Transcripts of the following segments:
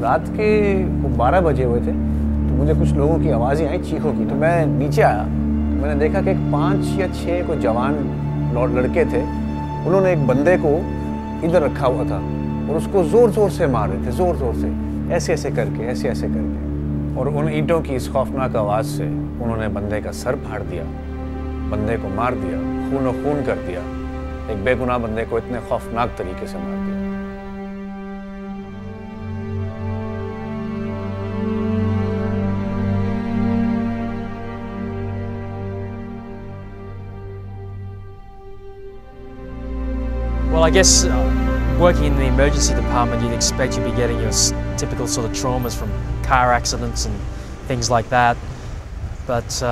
रात के 12 बजे हुए थे, तो मुझे कुछ लोगों की आवाज़ें आई चीखों की। तो मैं नीचे आया, तो मैंने देखा कि 5 या 6 को जवान लड़के थे। उन्होंने एक बंदे को इधर रखा हुआ था और उसको ज़ोर ज़ोर से मार रहे थे, ज़ोर ज़ोर से, ऐसे ऐसे करके। और उन ईंटों की इस खौफनाक आवाज़ से उन्होंने बंदे का सर फाड़ दिया, बंदे को मार दिया, खून और खून कर दिया। एक बेगुनाह बंदे को इतने खौफनाक तरीके से मार दिया। Well, I guess working in the emergency department, you'd expect you'd be getting your typical sort of traumas from car accidents and things like that, but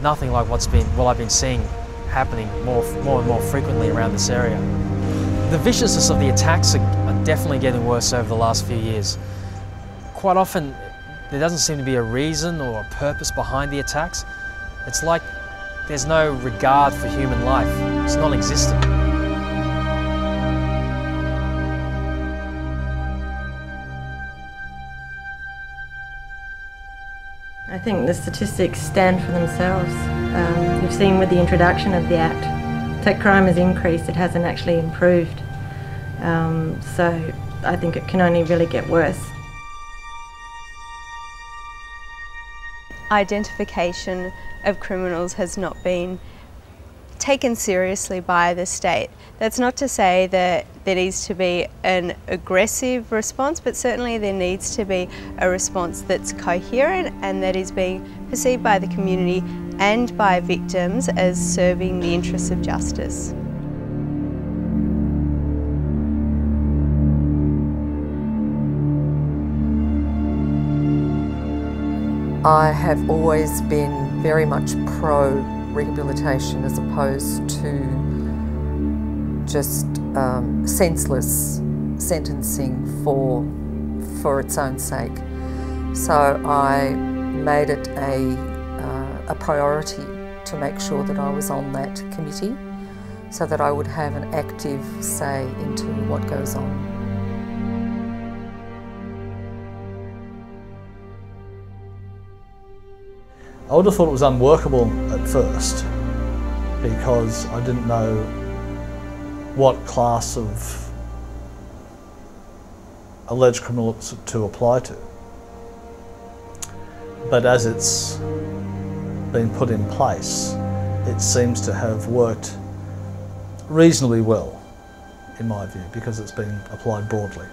nothing like what I've been seeing happening more and more frequently around this area. The viciousness of the attacks are definitely getting worse over the last few years. Quite often, there doesn't seem to be a reason or a purpose behind the attacks. It's like there's no regard for human life. It's non-existent. I think the statistics stand for themselves. You've seen with the introduction of the Act, that crime has increased, it hasn't actually improved. So I think it can only really get worse. Identification of criminals has not been taken seriously by the state. That's not to say that there needs to be an aggressive response, but certainly there needs to be a response that's coherent and that is being perceived by the community and by victims as serving the interests of justice. I have always been very much pro rehabilitation as opposed to just senseless sentencing for its own sake. So I made it a priority to make sure that I was on that committee so that I would have an active say into what goes on. I would have thought it was unworkable at first because I didn't know what class of alleged criminal to apply to. But as it's been put in place, it seems to have worked reasonably well, in my view, because it's been applied broadly.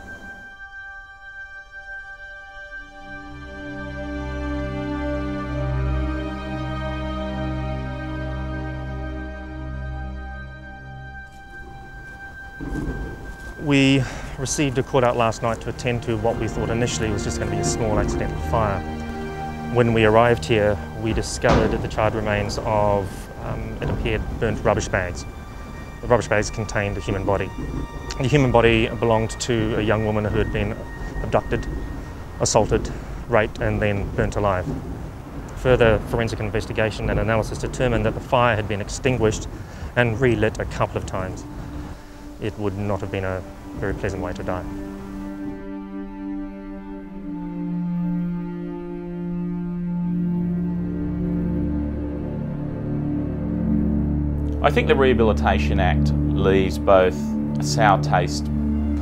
We received a call out last night to attend to what we thought initially was just going to be a small accidental fire. When we arrived here, we discovered the charred remains of, it appeared, burnt rubbish bags. The rubbish bags contained a human body. The human body belonged to a young woman who had been abducted, assaulted, raped and then burnt alive. Further forensic investigation and analysis determined that the fire had been extinguished and relit a couple of times. It would not have been a very pleasant way to die. I think the Rehabilitation Act leaves both a sour taste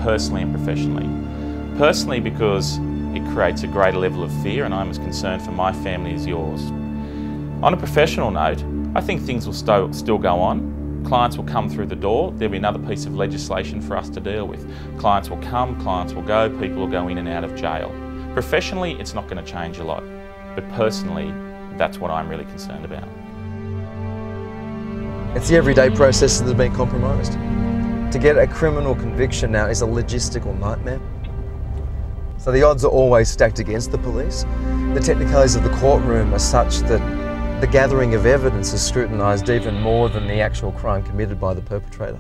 personally and professionally. Personally because it creates a greater level of fear and I'm as concerned for my family as yours. On a professional note, I think things will still go on. Clients will come through the door, there'll be another piece of legislation for us to deal with. Clients will come, clients will go, people will go in and out of jail. Professionally, it's not going to change a lot, but personally, that's what I'm really concerned about. It's the everyday processes that have been compromised. To get a criminal conviction now is a logistical nightmare. So the odds are always stacked against the police. The technicalities of the courtroom are such that the gathering of evidence is scrutinised even more than the actual crime committed by the perpetrator.